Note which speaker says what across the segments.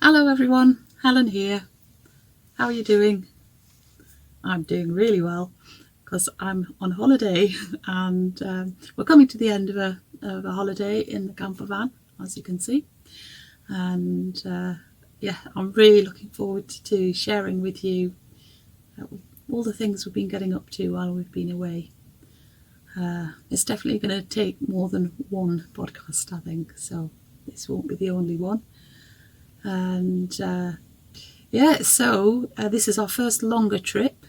Speaker 1: Hello everyone, Helen here. How are you doing? I'm doing really well because I'm on holiday and we're coming to the end of a holiday in the camper van, as you can see. And yeah, I'm really looking forward to sharing with you all the things we've been getting up to while we've been away. It's definitely going to take more than one podcast, I think, so this won't be the only one. And yeah, so this is our first longer trip.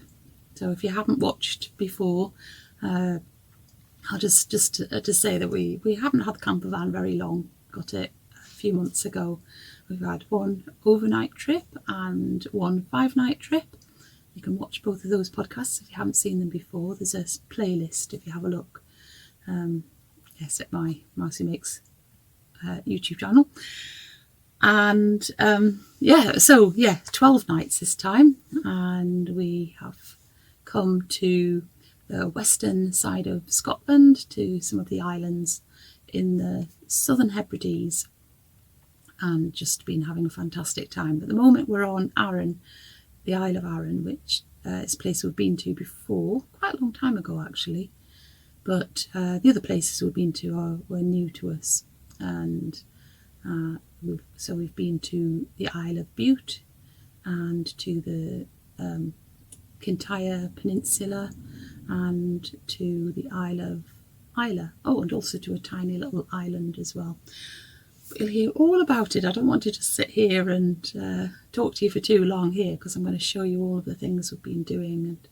Speaker 1: So if you haven't watched before, I'll just to say that we haven't had the camper van very long. Got it a few months ago. We've had one overnight trip and one 5-night trip. You can watch both of those podcasts if you haven't seen them before. There's a playlist if you have a look. Yes, at my Mousy Makes YouTube channel. And yeah, so yeah, 12 nights this time, and we have come to the western side of Scotland, to some of the islands in the Southern Hebrides, and just been having a fantastic time. At the moment we're on Arran, the Isle of Arran, which is a place we've been to before, quite a long time ago actually, but the other places we've been to were new to us. And so we've been to the Isle of Bute and to the Kintyre Peninsula and to the Isle of Islay. Oh, and also to a tiny little island as well. You'll hear all about it. I don't want to just sit here and talk to you for too long here, because I'm going to show you all of the things we've been doing and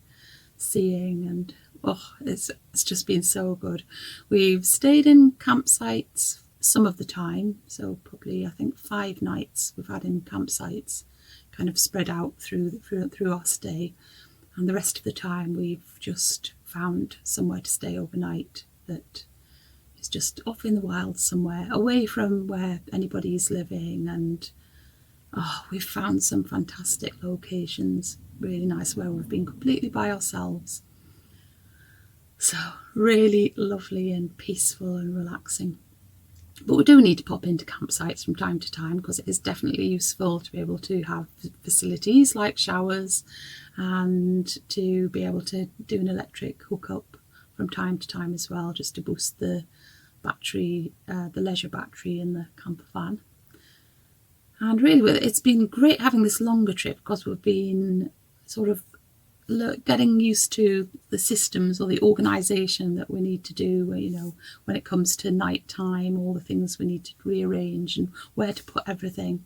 Speaker 1: seeing, and oh, it's just been so good. We've stayed in campsites some of the time, so probably I think 5 nights we've had in campsites, kind of spread out through our stay, and the rest of the time we've just found somewhere to stay overnight that is just off in the wild somewhere, away from where anybody's living. And oh, we've found some fantastic locations, really nice, where we've been completely by ourselves. So really lovely and peaceful and relaxing. But we do need to pop into campsites from time to time, because it is definitely useful to be able to have facilities like showers, and to be able to do an electric hookup from time to time as well, just to boost the battery, the leisure battery in the camper van. And really, it's been great having this longer trip, because we've been sort of getting used to the systems or the organisation that we need to do, you know, when it comes to night time, all the things we need to rearrange and where to put everything.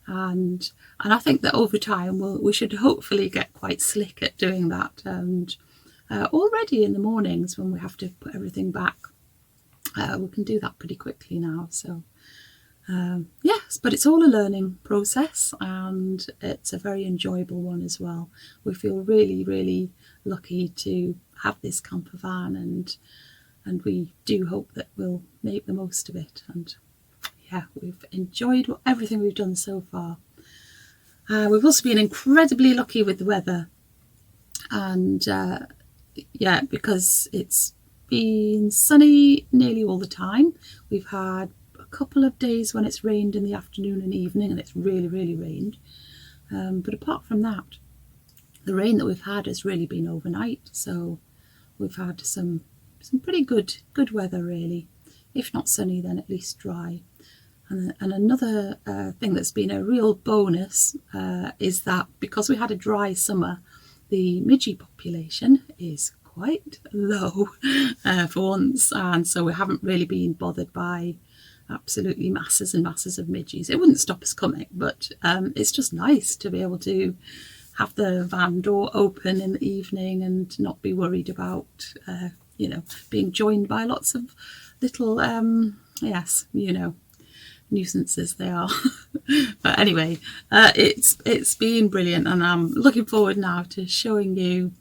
Speaker 1: And I think that over time we should hopefully get quite slick at doing that. And already in the mornings when we have to put everything back, we can do that pretty quickly now. So yes, but it's all a learning process, and it's a very enjoyable one as well. We feel really, really lucky to have this camper van, and we do hope that we'll make the most of it. And yeah, we've enjoyed everything we've done so far. We've also been incredibly lucky with the weather, and yeah, because it's been sunny nearly all the time. We've had couple of days when it's rained in the afternoon and evening, and it's really, really rained. But apart from that, the rain that we've had has really been overnight. So we've had some pretty good weather, really. If not sunny, then at least dry. And another thing that's been a real bonus is that because we had a dry summer, the midgie population is quite low for once, and so we haven't really been bothered by absolutely masses and masses of midges. It wouldn't stop us coming, but it's just nice to be able to have the van door open in the evening and not be worried about you know, being joined by lots of little yes, you know, nuisances they are. But anyway, it's been brilliant, and I'm looking forward now to showing you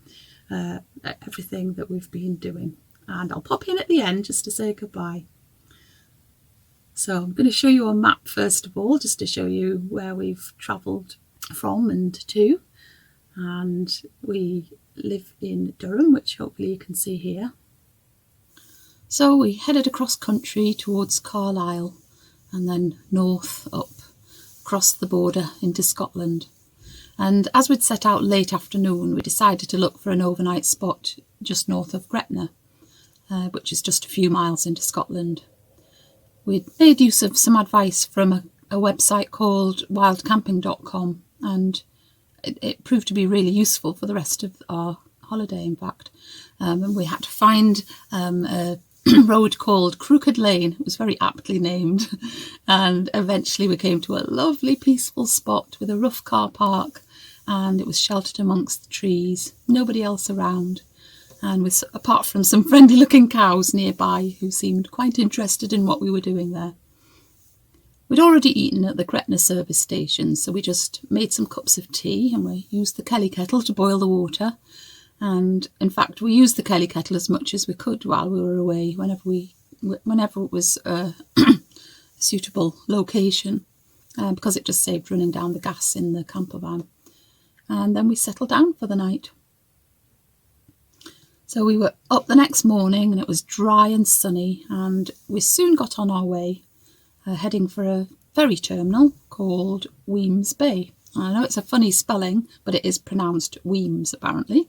Speaker 1: everything that we've been doing. And I'll pop in at the end just to say goodbye. So I'm going to show you a map first of all, just to show you where we've travelled from and to. And we live in Durham, which hopefully you can see here. So we headed across country towards Carlisle, and then north up across the border into Scotland. And as we'd set out late afternoon, we decided to look for an overnight spot just north of Gretna, which is just a few miles into Scotland. We'd made use of some advice from a website called wildcamping.com, and it proved to be really useful for the rest of our holiday, in fact. And we had to find a road called Crooked Lane. It was very aptly named. And eventually we came to a lovely peaceful spot with a rough car park, and it was sheltered amongst the trees, nobody else around, and with, apart from some friendly looking cows nearby who seemed quite interested in what we were doing there. We'd already eaten at the Gretna service station, so we just made some cups of tea and we used the Kelly kettle to boil the water. And in fact, we used the Kelly kettle as much as we could while we were away, whenever it was a suitable location, because it just saved running down the gas in the campervan. And then we settled down for the night. So we were up the next morning and it was dry and sunny, and we soon got on our way, heading for a ferry terminal called Wemyss Bay. I know it's a funny spelling, but it is pronounced Wemyss apparently.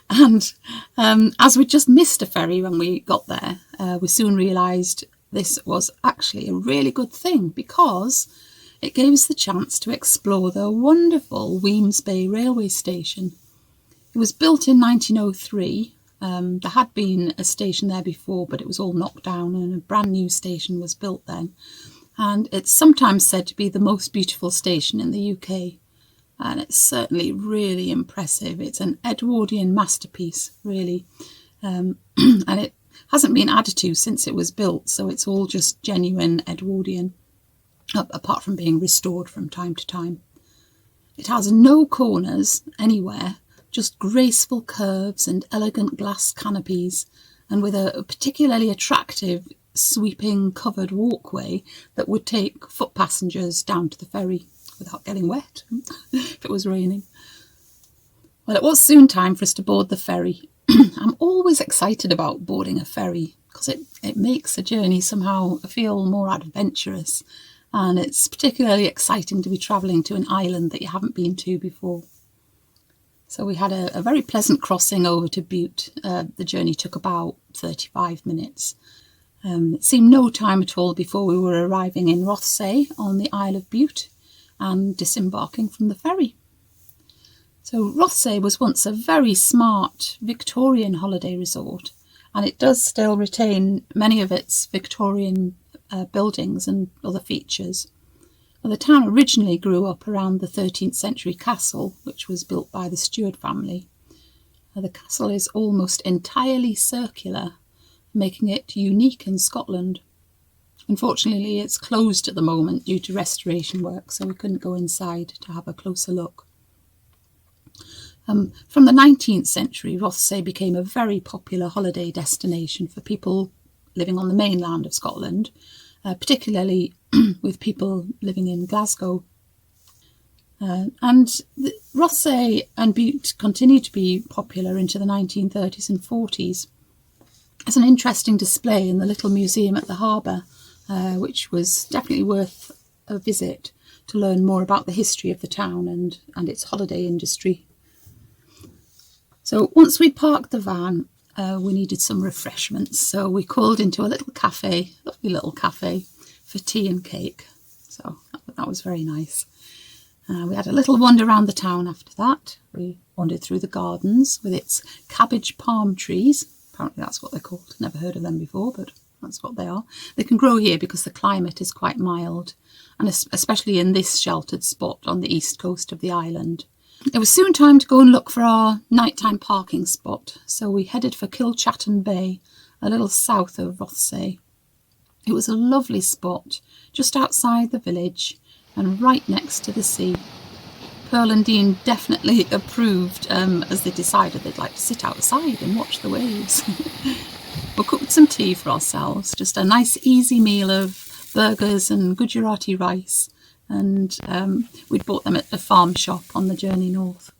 Speaker 1: And as we just missed a ferry when we got there, we soon realised this was actually a really good thing, because it gave us the chance to explore the wonderful Wemyss Bay railway station. It was built in 1903. There had been a station there before, but it was all knocked down and a brand new station was built then. And it's sometimes said to be the most beautiful station in the UK. And it's certainly really impressive. It's an Edwardian masterpiece, really. And it hasn't been added to since it was built, so it's all just genuine Edwardian, apart from being restored from time to time. It has no corners anywhere, just graceful curves and elegant glass canopies, and with a particularly attractive sweeping covered walkway that would take foot passengers down to the ferry without getting wet if it was raining. Well, it was soon time for us to board the ferry. I'm always excited about boarding a ferry because it makes a journey somehow feel more adventurous, and it's particularly exciting to be travelling to an island that you haven't been to before. So we had a very pleasant crossing over to Bute. The journey took about 35 minutes. It seemed no time at all before we were arriving in Rothesay on the Isle of Bute and disembarking from the ferry. So Rothesay was once a very smart Victorian holiday resort, and it does still retain many of its Victorian buildings and other features. Well, the town originally grew up around the 13th century castle, which was built by the Stuart family. The castle is almost entirely circular, making it unique in Scotland. Unfortunately, it's closed at the moment due to restoration work, so we couldn't go inside to have a closer look. From the 19th century, Rothesay became a very popular holiday destination for people living on the mainland of Scotland, particularly with people living in Glasgow. And Rothesay and Bute continued to be popular into the 1930s and 40s. There's an interesting display in the little museum at the harbour, which was definitely worth a visit to learn more about the history of the town and its holiday industry. So once we'd parked the van, we needed some refreshments, so we called into a little cafe, lovely little cafe, for tea and cake. So that was very nice. We had a little wander around the town after that. We wandered through the gardens with its cabbage palm trees. Apparently that's what they're called. Never heard of them before, but that's what they are. They can grow here because the climate is quite mild, and especially in this sheltered spot on the east coast of the island. It was soon time to go and look for our nighttime parking spot, so we headed for Kilchatton Bay, a little south of Rothesay. It was a lovely spot, just outside the village and right next to the sea. Pearl and Dean definitely approved as they decided they'd like to sit outside and watch the waves. We cooked some tea for ourselves, just a nice easy meal of burgers and Gujarati rice, and we'd bought them at the farm shop on the journey north.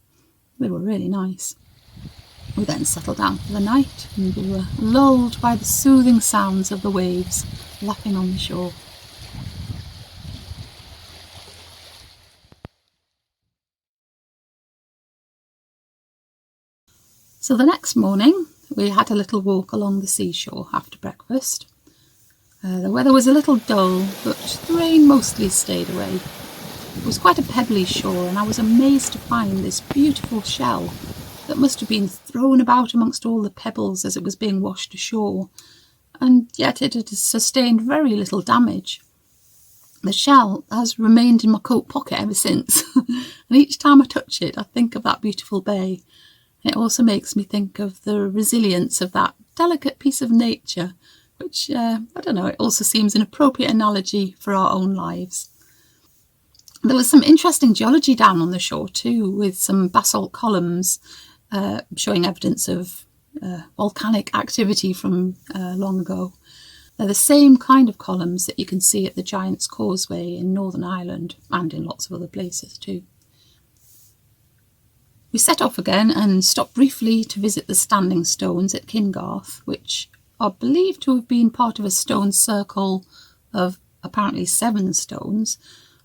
Speaker 1: They were really nice. We then settled down for the night and we were lulled by the soothing sounds of the waves lapping on the shore. So the next morning we had a little walk along the seashore after breakfast. The weather was a little dull, but the rain mostly stayed away. It was quite a pebbly shore, and I was amazed to find this beautiful shell that must have been thrown about amongst all the pebbles as it was being washed ashore, and yet it had sustained very little damage. The shell has remained in my coat pocket ever since, and each time I touch it I think of that beautiful bay. It also makes me think of the resilience of that delicate piece of nature, which, I don't know, it also seems an appropriate analogy for our own lives. There was some interesting geology down on the shore too, with some basalt columns showing evidence of volcanic activity from long ago. They're the same kind of columns that you can see at the Giant's Causeway in Northern Ireland and in lots of other places too. We set off again and stopped briefly to visit the standing stones at Kingarth, which are believed to have been part of a stone circle of apparently 7 stones,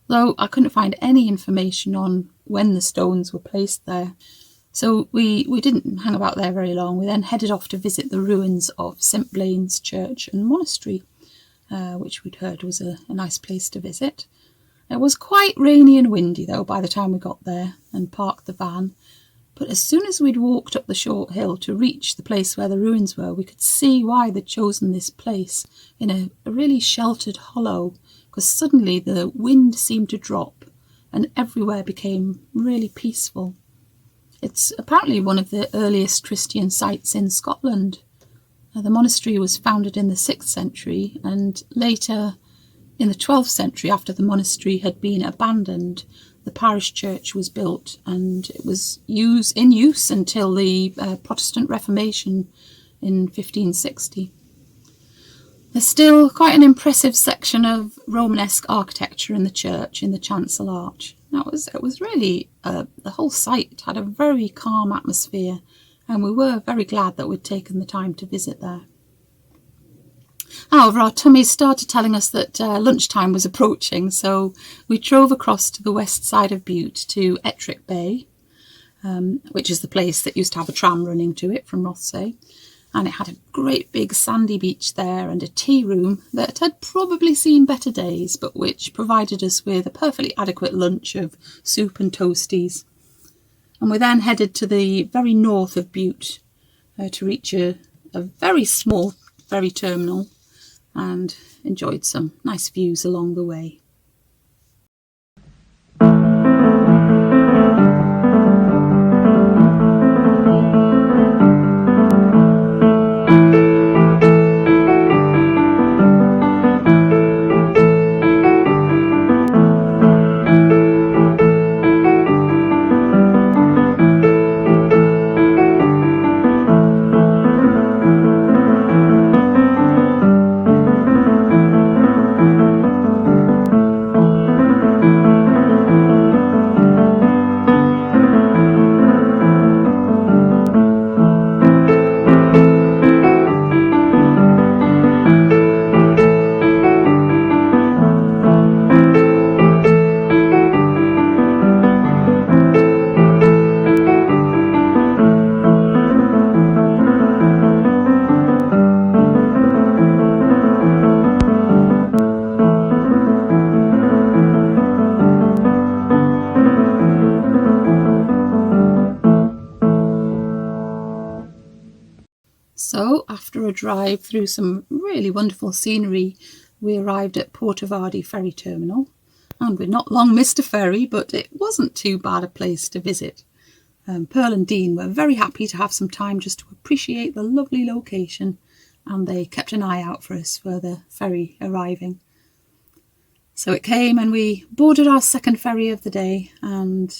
Speaker 1: though I couldn't find any information on when the stones were placed there. So we didn't hang about there very long. We then headed off to visit the ruins of St Blaine's Church and Monastery, which we'd heard was a nice place to visit. It was quite rainy and windy though by the time we got there and parked the van. But as soon as we'd walked up the short hill to reach the place where the ruins were, we could see why they'd chosen this place in a really sheltered hollow, because suddenly the wind seemed to drop and everywhere became really peaceful. It's apparently one of the earliest Christian sites in Scotland. The monastery was founded in the 6th century, and later in the 12th century, after the monastery had been abandoned, the parish church was built, and it was in use until the Protestant Reformation in 1560. There's still quite an impressive section of Romanesque architecture in the church, in the chancel arch. Now, it was really, the whole site had a very calm atmosphere, and we were very glad that we'd taken the time to visit there. However, our tummies started telling us that lunchtime was approaching, so we drove across to the west side of Bute to Ettrick Bay, which is the place that used to have a tram running to it from Rothesay. And it had a great big sandy beach there and a tea room that had probably seen better days, but which provided us with a perfectly adequate lunch of soup and toasties. And we then headed to the very north of Bute to reach a very small ferry terminal and enjoyed some nice views along the way. So, after a drive through some really wonderful scenery, we arrived at Portavadie ferry terminal, and we'd not long missed a ferry, but it wasn't too bad a place to visit. Pearl and Dean were very happy to have some time just to appreciate the lovely location, and they kept an eye out for us for the ferry arriving. So it came, and we boarded our second ferry of the day, and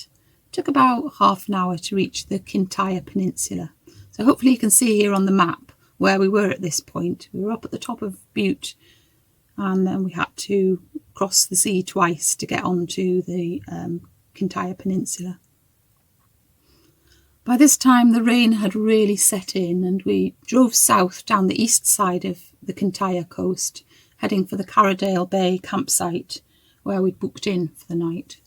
Speaker 1: took about half an hour to reach the Kintyre Peninsula. So hopefully you can see here on the map where we were at this point. We were up at the top of Bute, and then we had to cross the sea twice to get onto the Kintyre Peninsula. By this time the rain had really set in, and we drove south down the east side of the Kintyre coast, heading for the Carradale Bay campsite where we'd booked in for the night.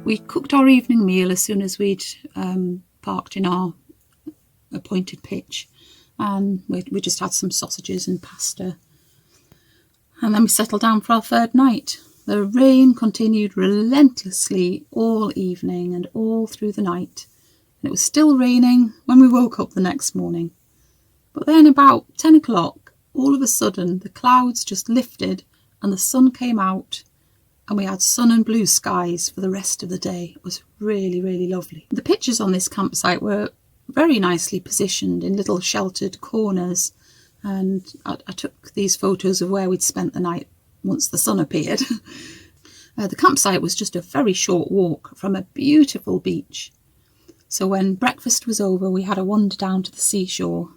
Speaker 1: We cooked our evening meal as soon as we'd parked in our appointed pitch, and we just had some sausages and pasta, and then we settled down for our third night. The rain continued relentlessly all evening and all through the night, and it was still raining when we woke up the next morning. But then about 10 o'clock, all of a sudden the clouds just lifted and the sun came out, and we had sun and blue skies for the rest of the day. It was really, really lovely. The pitches on this campsite were very nicely positioned in little sheltered corners, and I took these photos of where we'd spent the night once the sun appeared. The campsite was just a very short walk from a beautiful beach. So when breakfast was over, we had a wander down to the seashore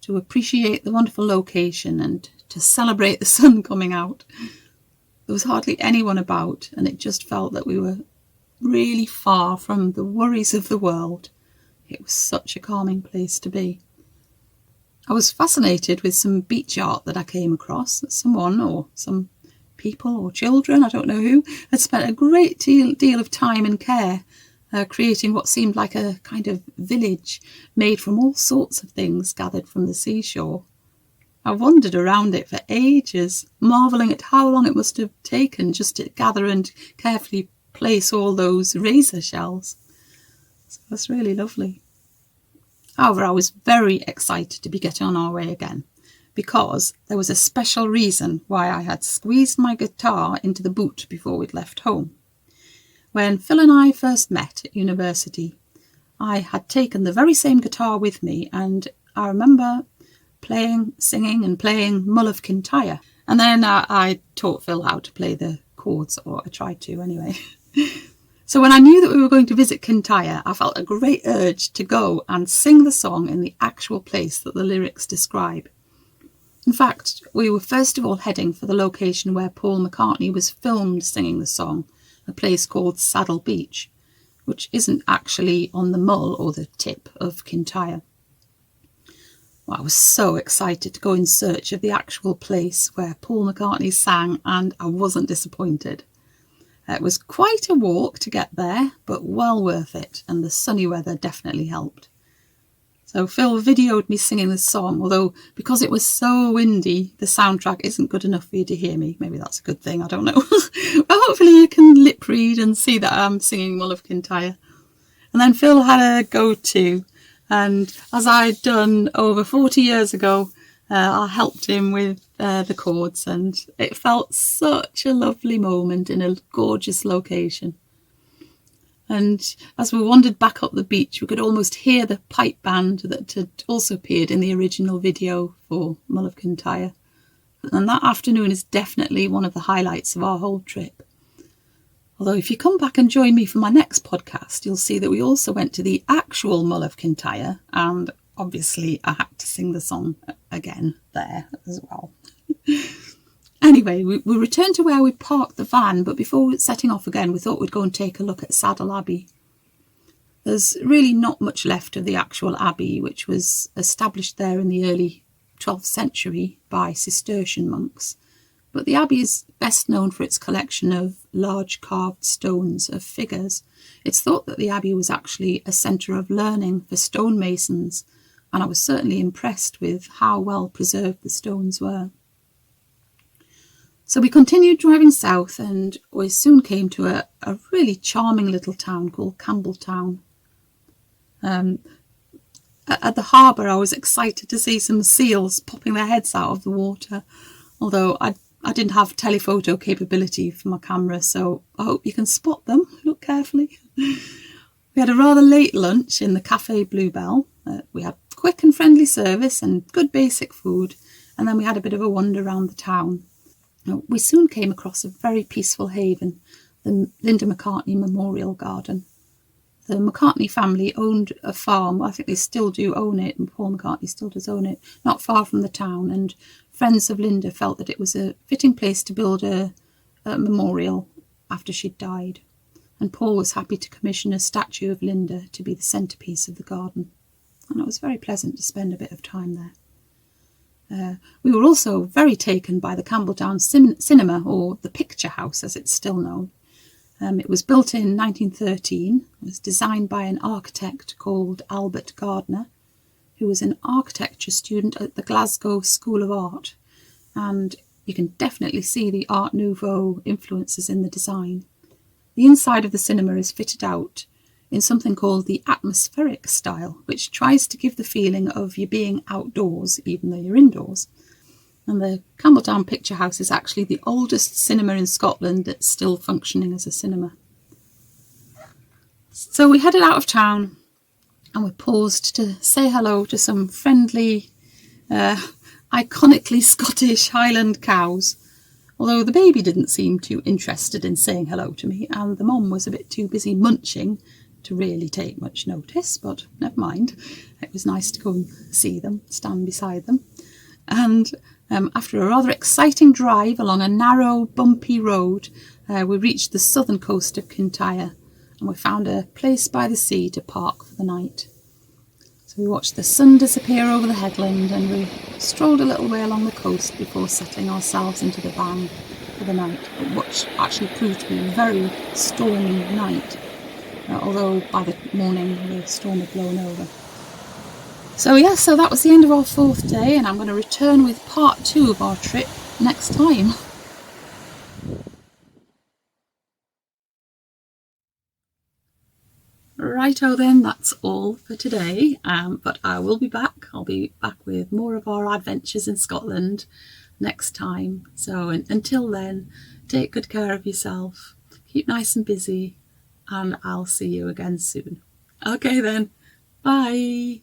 Speaker 1: to appreciate the wonderful location and to celebrate the sun coming out. There was hardly anyone about, and it just felt that we were really far from the worries of the world. It was such a calming place to be. I was fascinated with some beach art that I came across. Someone, or some people or children, I don't know who, had spent a great deal of time and care creating what seemed like a kind of village made from all sorts of things gathered from the seashore. I wandered around it for ages, marvelling at how long it must have taken just to gather and carefully place all those razor shells. So it was really lovely. However, I was very excited to be getting on our way again, because there was a special reason why I had squeezed my guitar into the boot before we'd left home. When Phil and I first met at university, I had taken the very same guitar with me, and I remember singing and playing Mull of Kintyre. And then I taught Phil how to play the chords, or I tried to anyway. So when I knew that we were going to visit Kintyre, I felt a great urge to go and sing the song in the actual place that the lyrics describe. In fact, we were first of all heading for the location where Paul McCartney was filmed singing the song, a place called Saddle Beach, which isn't actually on the Mull or the tip of Kintyre. Well, I was so excited to go in search of the actual place where Paul McCartney sang, and I wasn't disappointed. It was quite a walk to get there, but well worth it, and the sunny weather definitely helped. So Phil videoed me singing the song, although because it was so windy, the soundtrack isn't good enough for you to hear me. Maybe that's a good thing, I don't know. But hopefully you can lip read and see that I'm singing Mull of Kintyre. And then Phil had a go too, and as I'd done over 40 years ago, I helped him with the chords, and it felt such a lovely moment in a gorgeous location. And as we wandered back up the beach, we could almost hear the pipe band that had also appeared in the original video for Mull of Kintyre. And that afternoon is definitely one of the highlights of our whole trip. Although if you come back and join me for my next podcast, you'll see that we also went to the actual Mull of Kintyre, and obviously I had to sing the song again there as well. Anyway, we returned to where we parked the van, but before setting off again, we thought we'd go and take a look at Saddle Abbey. There's really not much left of the actual abbey, which was established there in the early 12th century by Cistercian monks. But the abbey is best known for its collection of large carved stones of figures. It's thought that the abbey was actually a centre of learning for stonemasons, and I was certainly impressed with how well preserved the stones were. So we continued driving south, and we soon came to a really charming little town called Campbeltown. At the harbour, I was excited to see some seals popping their heads out of the water, although I didn't have telephoto capability for my camera, so I hope you can spot them. Look carefully. We had a rather late lunch in the Café Bluebell. We had quick and friendly service and good basic food, and then we had a bit of a wander around the town. We soon came across a very peaceful haven, the Linda McCartney Memorial Garden. The McCartney family owned a farm. I think they still do own it, and Paul McCartney still does own it, not far from the town, and friends of Linda felt that it was a fitting place to build a memorial after she'd died. And Paul was happy to commission a statue of Linda to be the centrepiece of the garden. And it was very pleasant to spend a bit of time there. We were also very taken by the Campbeltown cinema, or the Picture House as it's still known. It was built in 1913. It was designed by an architect called Albert Gardner, who was an architecture student at the Glasgow School of Art, and you can definitely see the Art Nouveau influences in the design. The inside of the cinema is fitted out in something called the atmospheric style, which tries to give the feeling of you being outdoors even though you're indoors. And the Campbeltown Picture House is actually the oldest cinema in Scotland that's still functioning as a cinema. So we headed out of town and we paused to say hello to some friendly, iconically Scottish Highland cows, although the baby didn't seem too interested in saying hello to me, and the mum was a bit too busy munching to really take much notice, but never mind. It was nice to go and see them, stand beside them. And after a rather exciting drive along a narrow, bumpy road, we reached the southern coast of Kintyre, and we found a place by the sea to park for the night. So we watched the sun disappear over the headland, and we strolled a little way along the coast before settling ourselves into the van for the night, which actually proved to be a very stormy night, although by the morning the storm had blown over. So that was the end of our 4th day, and I'm going to return with part 2 of our trip next time. Righto then, that's all for today, but I will be back. I'll be back with more of our adventures in Scotland next time. So until then, take good care of yourself, keep nice and busy, and I'll see you again soon. Okay then, bye.